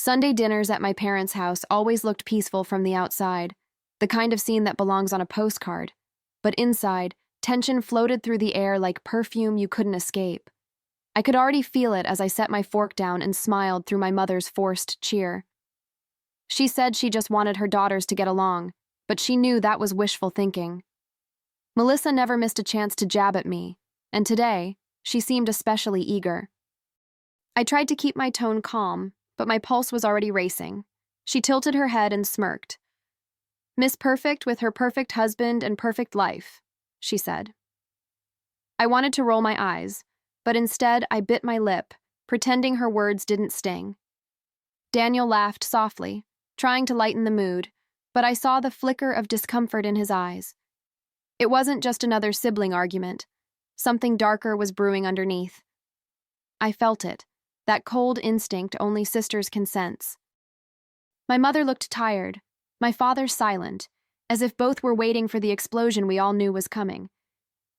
Sunday dinners at my parents' house always looked peaceful from the outside, the kind of scene that belongs on a postcard. But inside, tension floated through the air like perfume you couldn't escape. I could already feel it as I set my fork down and smiled through my mother's forced cheer. She said she just wanted her daughters to get along, but she knew that was wishful thinking. Melissa never missed a chance to jab at me, and today, she seemed especially eager. I tried to keep my tone calm, but my pulse was already racing. She tilted her head and smirked. "Miss Perfect with her perfect husband and perfect life," she said. I wanted to roll my eyes, but instead I bit my lip, pretending her words didn't sting. Daniel laughed softly, trying to lighten the mood, but I saw the flicker of discomfort in his eyes. It wasn't just another sibling argument. Something darker was brewing underneath. I felt it, that cold instinct only sisters can sense. My mother looked tired, my father silent, as if both were waiting for the explosion we all knew was coming.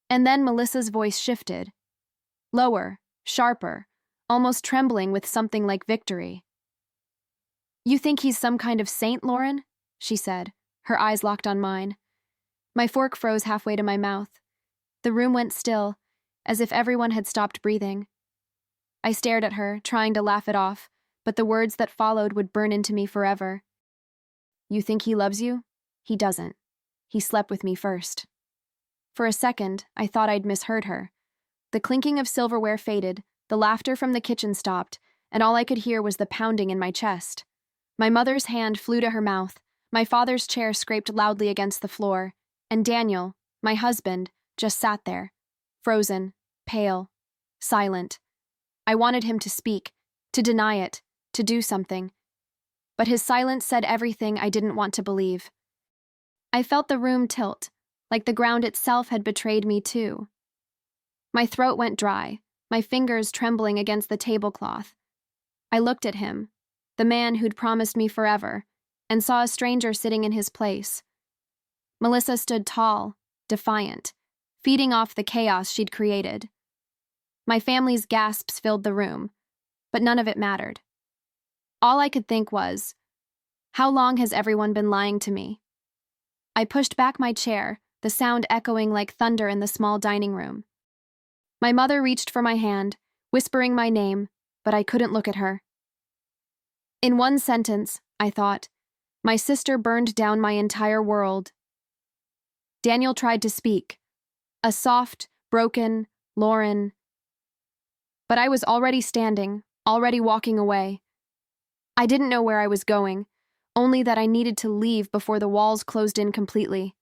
And then Melissa's voice shifted. Lower, sharper, almost trembling with something like victory. "You think he's some kind of saint, Lauren?" she said, her eyes locked on mine. My fork froze halfway to my mouth. The room went still, as if everyone had stopped breathing. I stared at her, trying to laugh it off, but the words that followed would burn into me forever. "You think he loves you? He doesn't. He slept with me first." For a second, I thought I'd misheard her. The clinking of silverware faded, the laughter from the kitchen stopped, and all I could hear was the pounding in my chest. My mother's hand flew to her mouth, my father's chair scraped loudly against the floor, and Daniel, my husband, just sat there, frozen, pale, silent. I wanted him to speak, to deny it, to do something. But his silence said everything I didn't want to believe. I felt the room tilt, like the ground itself had betrayed me too. My throat went dry, my fingers trembling against the tablecloth. I looked at him, the man who'd promised me forever, and saw a stranger sitting in his place. Melissa stood tall, defiant, feeding off the chaos she'd created. My family's gasps filled the room, but none of it mattered. All I could think was, how long has everyone been lying to me? I pushed back my chair, the sound echoing like thunder in the small dining room. My mother reached for my hand, whispering my name, but I couldn't look at her. In one sentence, I thought, my sister burned down my entire world. Daniel tried to speak, a soft, broken, Lauren. But I was already standing, already walking away. I didn't know where I was going, only that I needed to leave before the walls closed in completely.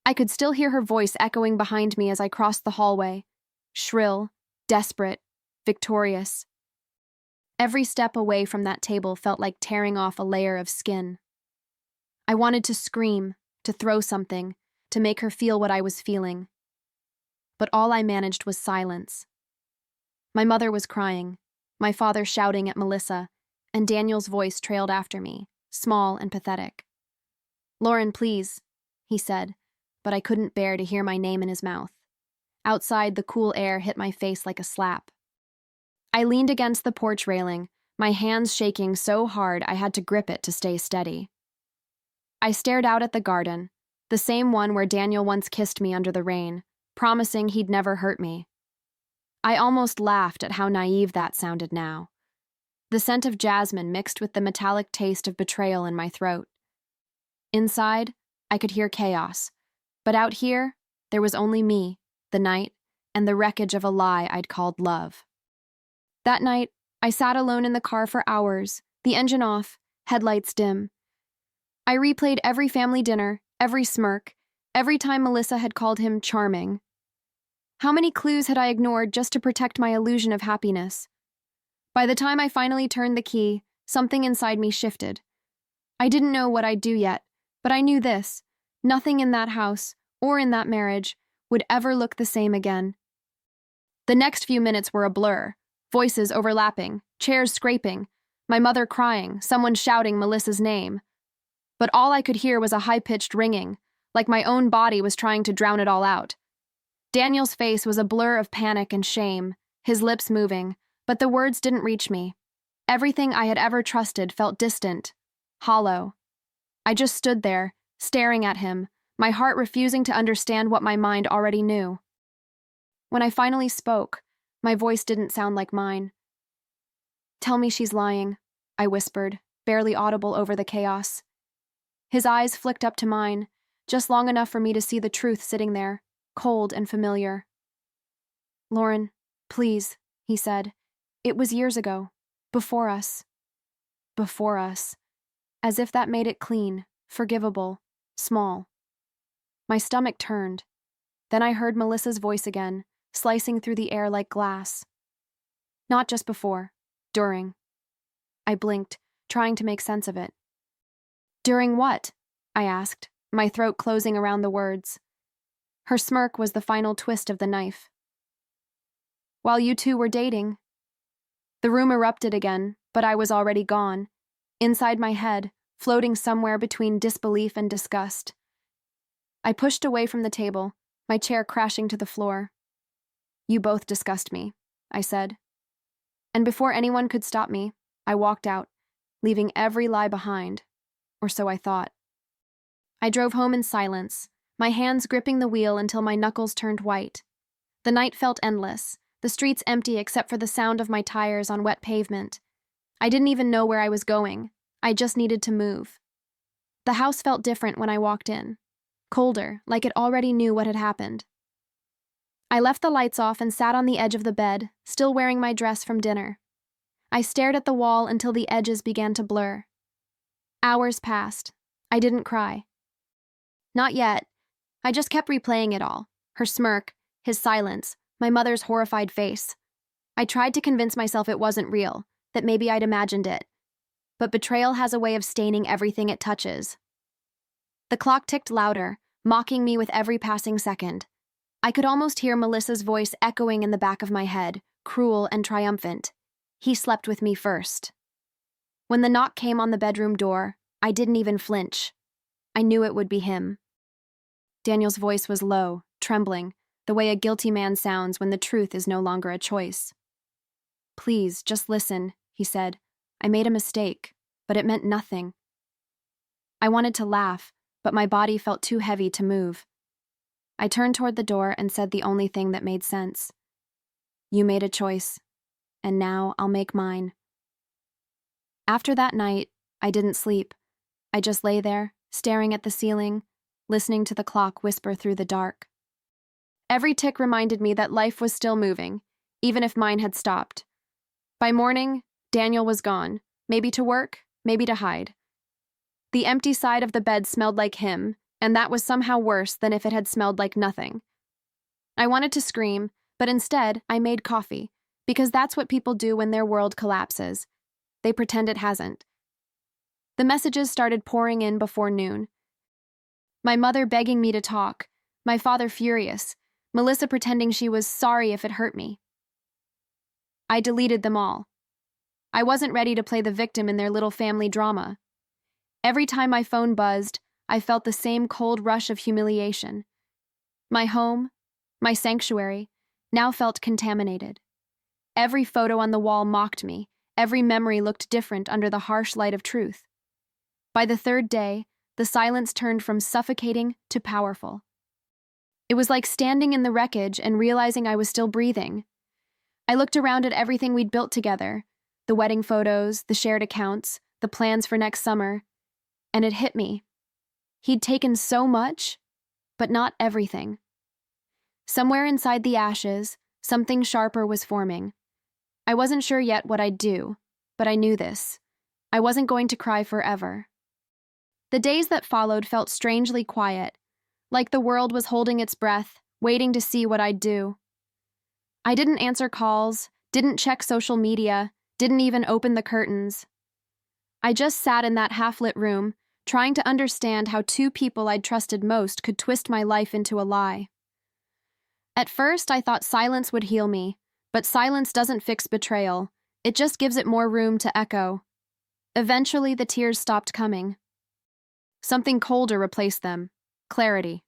I could still hear her voice echoing behind me as I crossed the hallway, shrill, desperate, victorious. Every step away from that table felt like tearing off a layer of skin. I wanted to scream, to throw something, to make her feel what I was feeling. But all I managed was silence. My mother was crying, my father shouting at Melissa, and Daniel's voice trailed after me, small and pathetic. "Lauren, please," he said, but I couldn't bear to hear my name in his mouth. Outside, the cool air hit my face like a slap. I leaned against the porch railing, my hands shaking so hard I had to grip it to stay steady. I stared out at the garden, the same one where Daniel once kissed me under the rain, promising he'd never hurt me. I almost laughed at how naive that sounded now. The scent of jasmine mixed with the metallic taste of betrayal in my throat. Inside, I could hear chaos, but out here, there was only me, the night, and the wreckage of a lie I'd called love. That night, I sat alone in the car for hours, the engine off, headlights dim. I replayed every family dinner, every smirk, every time Melissa had called him charming. How many clues had I ignored just to protect my illusion of happiness? By the time I finally turned the key, something inside me shifted. I didn't know what I'd do yet, but I knew this: nothing in that house, or in that marriage, would ever look the same again. The next few minutes were a blur, voices overlapping, chairs scraping, my mother crying, someone shouting Melissa's name. But all I could hear was a high-pitched ringing, like my own body was trying to drown it all out. Daniel's face was a blur of panic and shame, his lips moving, but the words didn't reach me. Everything I had ever trusted felt distant, hollow. I just stood there, staring at him, my heart refusing to understand what my mind already knew. When I finally spoke, my voice didn't sound like mine. "Tell me she's lying," I whispered, barely audible over the chaos. His eyes flicked up to mine, just long enough for me to see the truth sitting there, cold and familiar. "Lauren, please," he said. "It was years ago. Before us." Before us. As if that made it clean, forgivable, small. My stomach turned. Then I heard Melissa's voice again, slicing through the air like glass. "Not just before. During." I blinked, trying to make sense of it. "During what?" I asked, my throat closing around the words. Her smirk was the final twist of the knife. "While you two were dating." The room erupted again, but I was already gone, inside my head, floating somewhere between disbelief and disgust. I pushed away from the table, my chair crashing to the floor. "You both disgust me," I said. And before anyone could stop me, I walked out, leaving every lie behind, or so I thought. I drove home in silence, my hands gripping the wheel until my knuckles turned white. The night felt endless, the streets empty except for the sound of my tires on wet pavement. I didn't even know where I was going. I just needed to move. The house felt different when I walked in. Colder, like it already knew what had happened. I left the lights off and sat on the edge of the bed, still wearing my dress from dinner. I stared at the wall until the edges began to blur. Hours passed. I didn't cry. Not yet. I just kept replaying it all. Her smirk, his silence, my mother's horrified face. I tried to convince myself it wasn't real, that maybe I'd imagined it. But betrayal has a way of staining everything it touches. The clock ticked louder, mocking me with every passing second. I could almost hear Melissa's voice echoing in the back of my head, cruel and triumphant. He slept with me first. When the knock came on the bedroom door, I didn't even flinch. I knew it would be him. Daniel's voice was low, trembling, the way a guilty man sounds when the truth is no longer a choice. "Please, just listen," he said. "I made a mistake, but it meant nothing." I wanted to laugh, but my body felt too heavy to move. I turned toward the door and said the only thing that made sense. "You made a choice, and now I'll make mine." After that night, I didn't sleep. I just lay there, staring at the ceiling, listening to the clock whisper through the dark. Every tick reminded me that life was still moving, even if mine had stopped. By morning, Daniel was gone, maybe to work, maybe to hide. The empty side of the bed smelled like him, and that was somehow worse than if it had smelled like nothing. I wanted to scream, but instead I made coffee, because that's what people do when their world collapses. They pretend it hasn't. The messages started pouring in before noon. My mother begging me to talk, my father furious, Melissa pretending she was sorry if it hurt me. I deleted them all. I wasn't ready to play the victim in their little family drama. Every time my phone buzzed, I felt the same cold rush of humiliation. My home, my sanctuary, now felt contaminated. Every photo on the wall mocked me. Every memory looked different under the harsh light of truth. By the third day, the silence turned from suffocating to powerful. It was like standing in the wreckage and realizing I was still breathing. I looked around at everything we'd built together, the wedding photos, the shared accounts, the plans for next summer, and it hit me. He'd taken so much, but not everything. Somewhere inside the ashes, something sharper was forming. I wasn't sure yet what I'd do, but I knew this. I wasn't going to cry forever. The days that followed felt strangely quiet, like the world was holding its breath, waiting to see what I'd do. I didn't answer calls, didn't check social media, didn't even open the curtains. I just sat in that half-lit room, trying to understand how two people I'd trusted most could twist my life into a lie. At first, I thought silence would heal me, but silence doesn't fix betrayal. It just gives it more room to echo. Eventually, the tears stopped coming. Something colder replaced them. Clarity.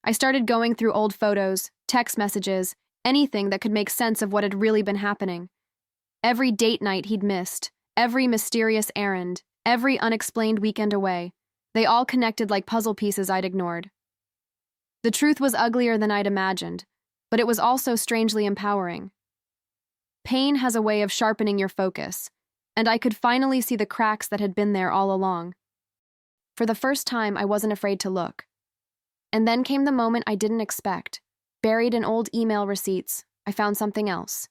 I started going through old photos, text messages, anything that could make sense of what had really been happening. Every date night he'd missed, every mysterious errand, every unexplained weekend away, they all connected like puzzle pieces I'd ignored. The truth was uglier than I'd imagined, but it was also strangely empowering. Pain has a way of sharpening your focus, and I could finally see the cracks that had been there all along. For the first time, I wasn't afraid to look. And then came the moment I didn't expect. Buried in old email receipts, I found something else.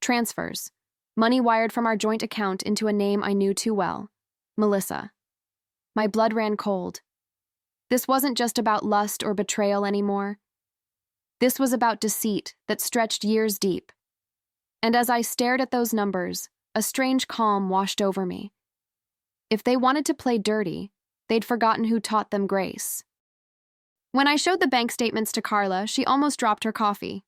Transfers. Money wired from our joint account into a name I knew too well. Melissa. My blood ran cold. This wasn't just about lust or betrayal anymore. This was about deceit that stretched years deep. And as I stared at those numbers, a strange calm washed over me. If they wanted to play dirty, they'd forgotten who taught them grace. When I showed the bank statements to Carla, she almost dropped her coffee.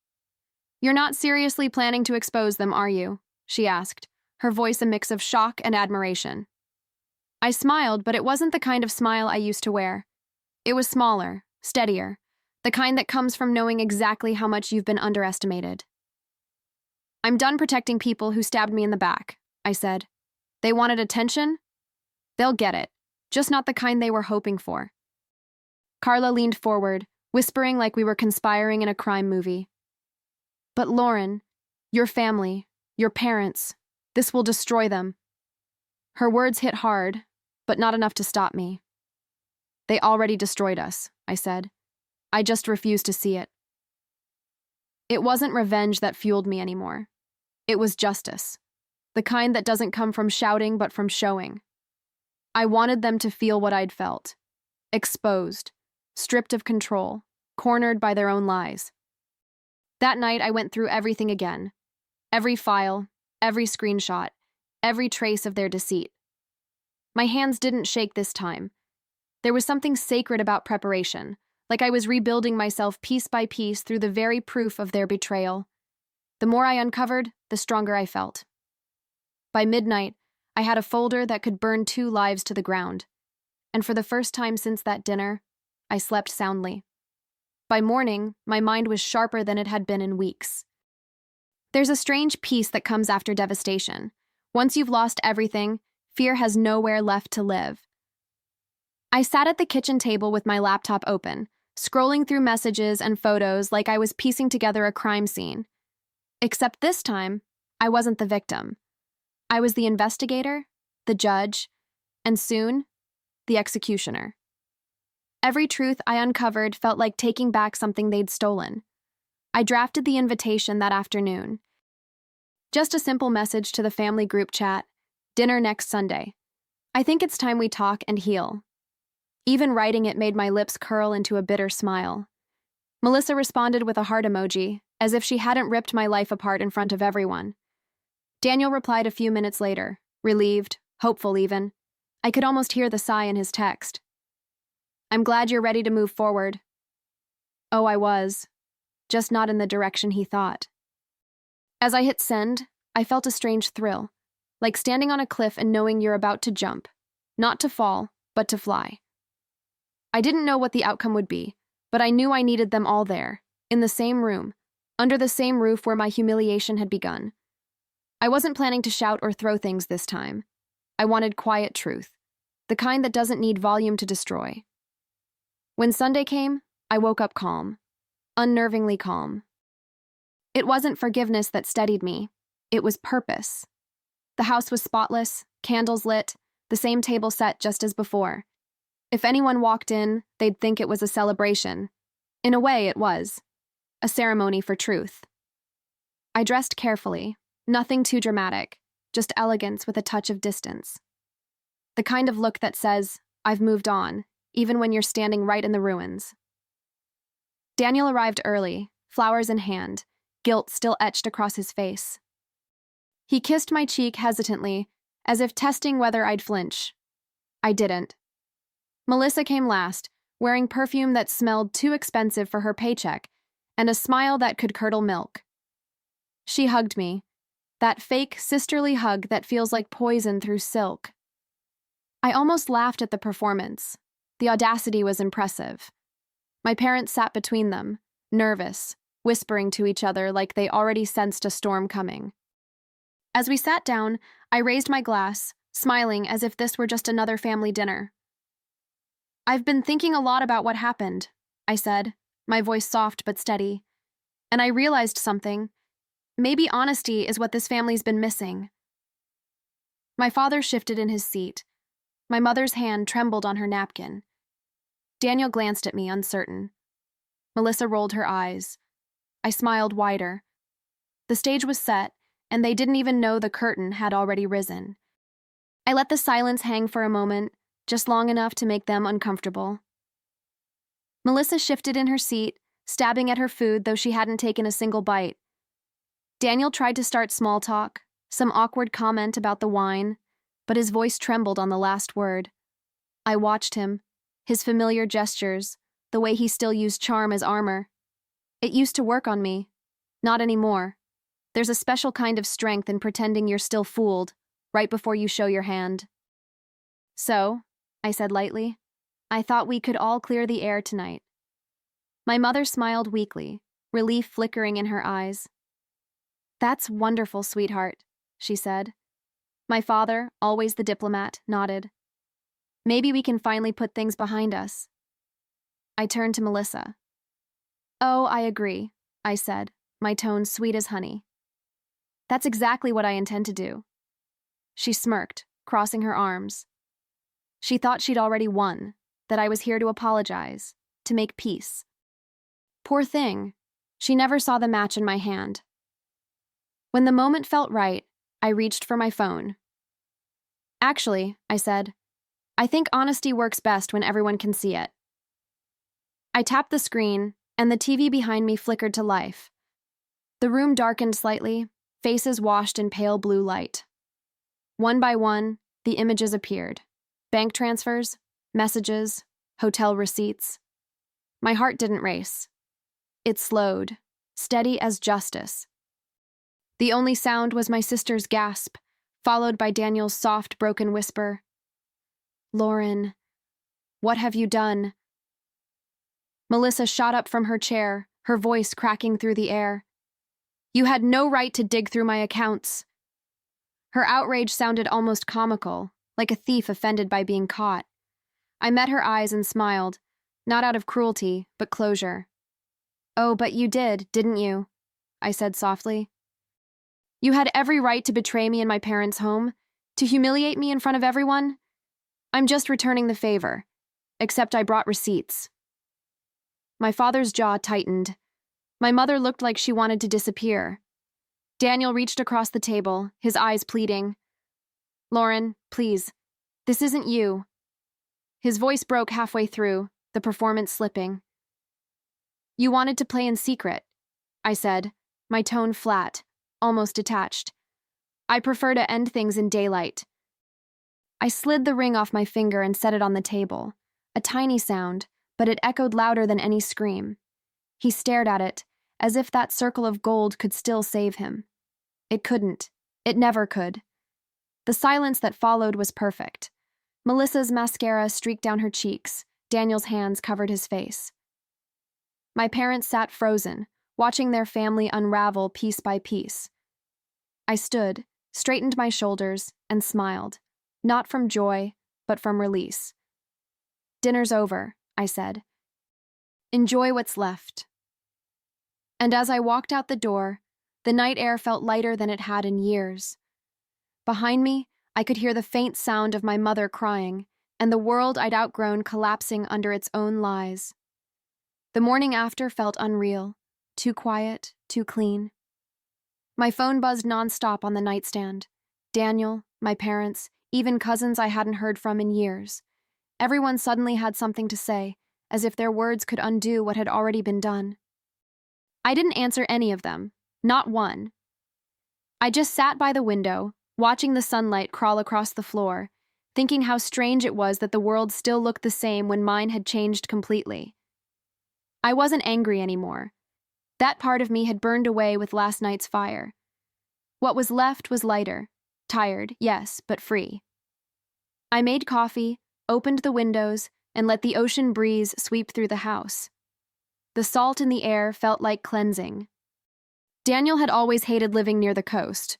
"You're not seriously planning to expose them, are you?" she asked, her voice a mix of shock and admiration. I smiled, but it wasn't the kind of smile I used to wear. It was smaller, steadier, the kind that comes from knowing exactly how much you've been underestimated. "I'm done protecting people who stabbed me in the back," I said. "They wanted attention? They'll get it, just not the kind they were hoping for." Carla leaned forward, whispering like we were conspiring in a crime movie. "But Lauren, your family, your parents, this will destroy them." Her words hit hard, but not enough to stop me. "They already destroyed us," I said. "I just refused to see it." It wasn't revenge that fueled me anymore. It was justice, the kind that doesn't come from shouting but from showing. I wanted them to feel what I'd felt. Exposed, stripped of control, cornered by their own lies. That night I went through everything again. Every file, every screenshot, every trace of their deceit. My hands didn't shake this time. There was something sacred about preparation, like I was rebuilding myself piece by piece through the very proof of their betrayal. The more I uncovered, the stronger I felt. By midnight, I had a folder that could burn 2 lives to the ground. And for the first time since that dinner, I slept soundly. By morning, my mind was sharper than it had been in weeks. There's a strange peace that comes after devastation. Once you've lost everything, fear has nowhere left to live. I sat at the kitchen table with my laptop open, scrolling through messages and photos like I was piecing together a crime scene. Except this time, I wasn't the victim. I was the investigator, the judge, and soon, the executioner. Every truth I uncovered felt like taking back something they'd stolen. I drafted the invitation that afternoon. Just a simple message to the family group chat, "Dinner next Sunday. I think it's time we talk and heal." Even writing it made my lips curl into a bitter smile. Melissa responded with a heart emoji, as if she hadn't ripped my life apart in front of everyone. Daniel replied a few minutes later, relieved, hopeful even. I could almost hear the sigh in his text. "I'm glad you're ready to move forward." Oh, I was. Just not in the direction he thought. As I hit send, I felt a strange thrill, like standing on a cliff and knowing you're about to jump, not to fall, but to fly. I didn't know what the outcome would be, but I knew I needed them all there, in the same room, under the same roof where my humiliation had begun. I wasn't planning to shout or throw things this time. I wanted quiet truth, the kind that doesn't need volume to destroy. When Sunday came, I woke up calm, unnervingly calm. It wasn't forgiveness that steadied me, it was purpose. The house was spotless, candles lit, the same table set just as before. If anyone walked in, they'd think it was a celebration. In a way, it was. A ceremony for truth. I dressed carefully, nothing too dramatic, just elegance with a touch of distance. The kind of look that says, "I've moved on," even when you're standing right in the ruins. Daniel arrived early, flowers in hand, guilt still etched across his face. He kissed my cheek hesitantly, as if testing whether I'd flinch. I didn't. Melissa came last, wearing perfume that smelled too expensive for her paycheck, and a smile that could curdle milk. She hugged me, that fake, sisterly hug that feels like poison through silk. I almost laughed at the performance. The audacity was impressive. My parents sat between them, nervous, whispering to each other like they already sensed a storm coming. As we sat down, I raised my glass, smiling as if this were just another family dinner. "I've been thinking a lot about what happened," I said, my voice soft but steady. "And I realized something. Maybe honesty is what this family's been missing." My father shifted in his seat. My mother's hand trembled on her napkin. Daniel glanced at me, uncertain. Melissa rolled her eyes. I smiled wider. The stage was set, and they didn't even know the curtain had already risen. I let the silence hang for a moment, just long enough to make them uncomfortable. Melissa shifted in her seat, stabbing at her food though she hadn't taken a single bite. Daniel tried to start small talk, some awkward comment about the wine, but his voice trembled on the last word. I watched him, his familiar gestures, the way he still used charm as armor. It used to work on me. Not anymore. There's a special kind of strength in pretending you're still fooled, right before you show your hand. "So," I said lightly, "I thought we could all clear the air tonight." My mother smiled weakly, relief flickering in her eyes. "That's wonderful, sweetheart," she said. My father, always the diplomat, nodded. "Maybe we can finally put things behind us." I turned to Melissa. "Oh, I agree," I said, my tone sweet as honey. "That's exactly what I intend to do." She smirked, crossing her arms. She thought she'd already won, that I was here to apologize, to make peace. Poor thing, she never saw the match in my hand. When the moment felt right, I reached for my phone. "Actually," I said, "I think honesty works best when everyone can see it." I tapped the screen, and the TV behind me flickered to life. The room darkened slightly, faces washed in pale blue light. One by one, the images appeared. Bank transfers, messages, hotel receipts. My heart didn't race. It slowed, steady as justice. The only sound was my sister's gasp, followed by Daniel's soft, broken whisper. "Lauren, what have you done?" Melissa shot up from her chair, her voice cracking through the air. "You had no right to dig through my accounts." Her outrage sounded almost comical, like a thief offended by being caught. I met her eyes and smiled, not out of cruelty, but closure. "Oh, but you did, didn't you?" I said softly. "You had every right to betray me in my parents' home, to humiliate me in front of everyone. I'm just returning the favor, except I brought receipts." My father's jaw tightened. My mother looked like she wanted to disappear. Daniel reached across the table, his eyes pleading. "Lauren, please, this isn't you." His voice broke halfway through, the performance slipping. "You wanted to play in secret," I said, my tone flat, almost detached. "I prefer to end things in daylight." I slid the ring off my finger and set it on the table. A tiny sound, but it echoed louder than any scream. He stared at it, as if that circle of gold could still save him. It couldn't. It never could. The silence that followed was perfect. Melissa's mascara streaked down her cheeks. Daniel's hands covered his face. My parents sat frozen, watching their family unravel piece by piece. I stood, straightened my shoulders, and smiled, not from joy, but from release. "Dinner's over," I said. "Enjoy what's left." And as I walked out the door, the night air felt lighter than it had in years. Behind me, I could hear the faint sound of my mother crying, and the world I'd outgrown collapsing under its own lies. The morning after felt unreal, too quiet, too clean. My phone buzzed nonstop on the nightstand. Daniel, my parents, even cousins I hadn't heard from in years. Everyone suddenly had something to say, as if their words could undo what had already been done. I didn't answer any of them, not one. I just sat by the window, watching the sunlight crawl across the floor, thinking how strange it was that the world still looked the same when mine had changed completely. I wasn't angry anymore. That part of me had burned away with last night's fire. What was left was lighter, tired, yes, but free. I made coffee, opened the windows, and let the ocean breeze sweep through the house. The salt in the air felt like cleansing. Daniel had always hated living near the coast.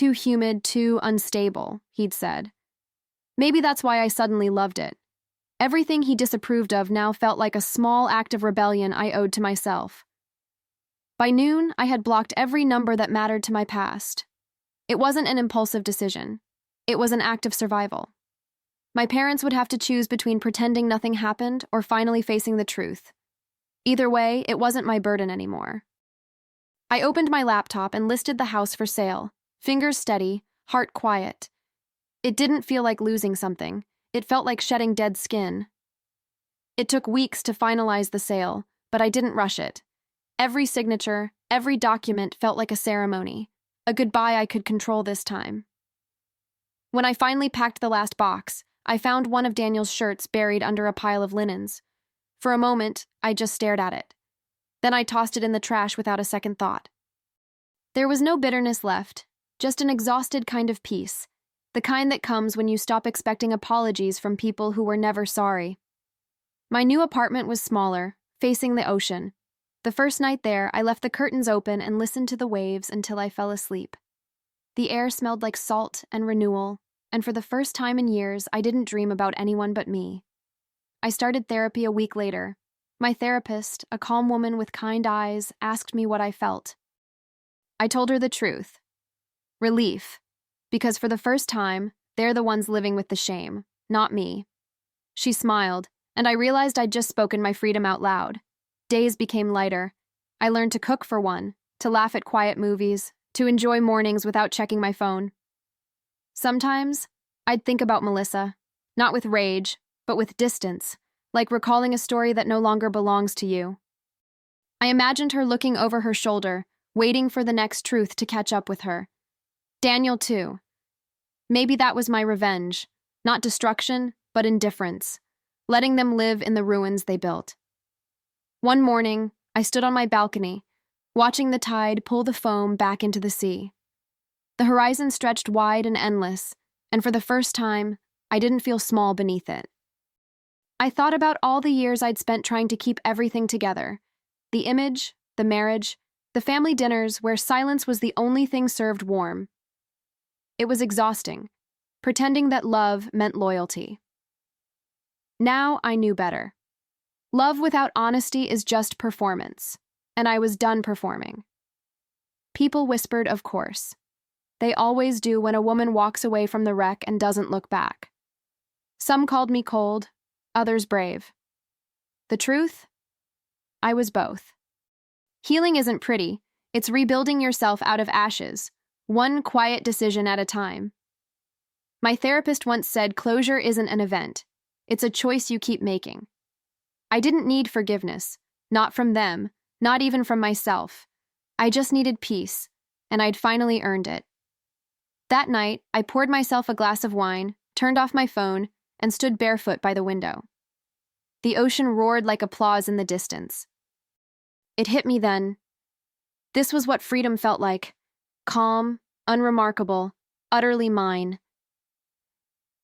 Too humid, too unstable, he'd said. Maybe that's why I suddenly loved it. Everything he disapproved of now felt like a small act of rebellion I owed to myself. By noon, I had blocked every number that mattered to my past. It wasn't an impulsive decision. It was an act of survival. My parents would have to choose between pretending nothing happened or finally facing the truth. Either way, it wasn't my burden anymore. I opened my laptop and listed the house for sale, fingers steady, heart quiet. It didn't feel like losing something. It felt like shedding dead skin. It took weeks to finalize the sale, but I didn't rush it. Every signature, every document felt like a ceremony, a goodbye I could control this time. When I finally packed the last box, I found one of Daniel's shirts buried under a pile of linens. For a moment, I just stared at it. Then I tossed it in the trash without a second thought. There was no bitterness left, just an exhausted kind of peace, the kind that comes when you stop expecting apologies from people who were never sorry. My new apartment was smaller, facing the ocean. The first night there, I left the curtains open and listened to the waves until I fell asleep. The air smelled like salt and renewal, and for the first time in years, I didn't dream about anyone but me. I started therapy a week later. My therapist, a calm woman with kind eyes, asked me what I felt. I told her the truth. Relief. Because for the first time, they're the ones living with the shame, not me. She smiled, and I realized I'd just spoken my freedom out loud. Days became lighter. I learned to cook for one, to laugh at quiet movies, to enjoy mornings without checking my phone. Sometimes, I'd think about Melissa, not with rage, but with distance, like recalling a story that no longer belongs to you. I imagined her looking over her shoulder, waiting for the next truth to catch up with her. Daniel, too. Maybe that was my revenge, not destruction, but indifference, letting them live in the ruins they built. One morning, I stood on my balcony, watching the tide pull the foam back into the sea. The horizon stretched wide and endless, and for the first time, I didn't feel small beneath it. I thought about all the years I'd spent trying to keep everything together. The image, the marriage, the family dinners where silence was the only thing served warm. It was exhausting, pretending that love meant loyalty. Now I knew better. Love without honesty is just performance, and I was done performing. People whispered, of course. They always do when a woman walks away from the wreck and doesn't look back. Some called me cold, others brave. The truth? I was both. Healing isn't pretty. It's rebuilding yourself out of ashes, one quiet decision at a time. My therapist once said closure isn't an event. It's a choice you keep making. I didn't need forgiveness, not from them, not even from myself. I just needed peace, and I'd finally earned it. That night, I poured myself a glass of wine, turned off my phone, and stood barefoot by the window. The ocean roared like applause in the distance. It hit me then. This was what freedom felt like. Calm, unremarkable, utterly mine.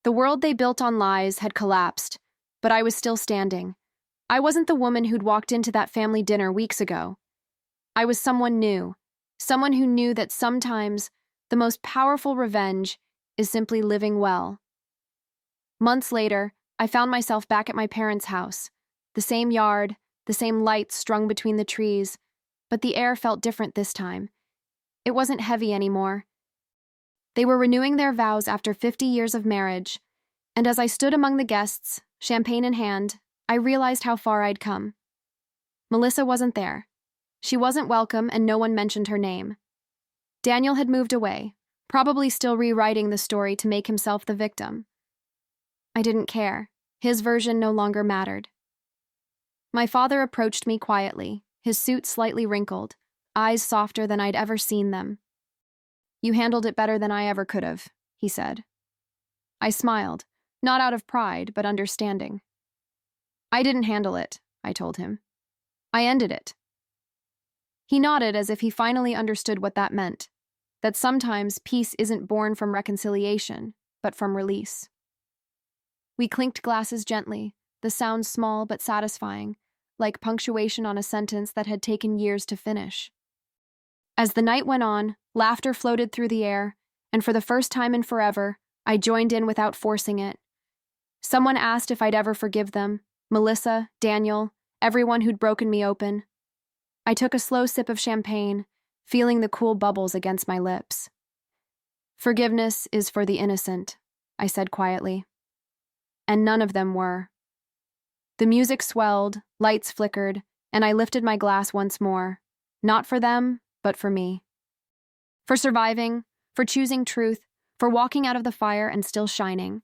The world they built on lies had collapsed, but I was still standing. I wasn't the woman who'd walked into that family dinner weeks ago. I was someone new, someone who knew that sometimes the most powerful revenge is simply living well. Months later, I found myself back at my parents' house. The same yard, the same lights strung between the trees, but the air felt different this time. It wasn't heavy anymore. They were renewing their vows after 50 years of marriage, and as I stood among the guests, champagne in hand, I realized how far I'd come. Melissa wasn't there. She wasn't welcome, and no one mentioned her name. Daniel had moved away, probably still rewriting the story to make himself the victim. I didn't care. His version no longer mattered. My father approached me quietly, his suit slightly wrinkled, eyes softer than I'd ever seen them. "You handled it better than I ever could have," he said. I smiled, not out of pride, but understanding. "I didn't handle it," I told him. "I ended it." He nodded as if he finally understood what that meant, that sometimes peace isn't born from reconciliation, but from release. We clinked glasses gently, the sound small but satisfying, like punctuation on a sentence that had taken years to finish. As the night went on, laughter floated through the air, and for the first time in forever, I joined in without forcing it. Someone asked if I'd ever forgive them. Melissa, Daniel, everyone who'd broken me open. I took a slow sip of champagne, feeling the cool bubbles against my lips. Forgiveness is for the innocent, I said quietly. And none of them were. The music swelled, lights flickered, and I lifted my glass once more. Not for them, but for me. For surviving, for choosing truth, for walking out of the fire and still shining.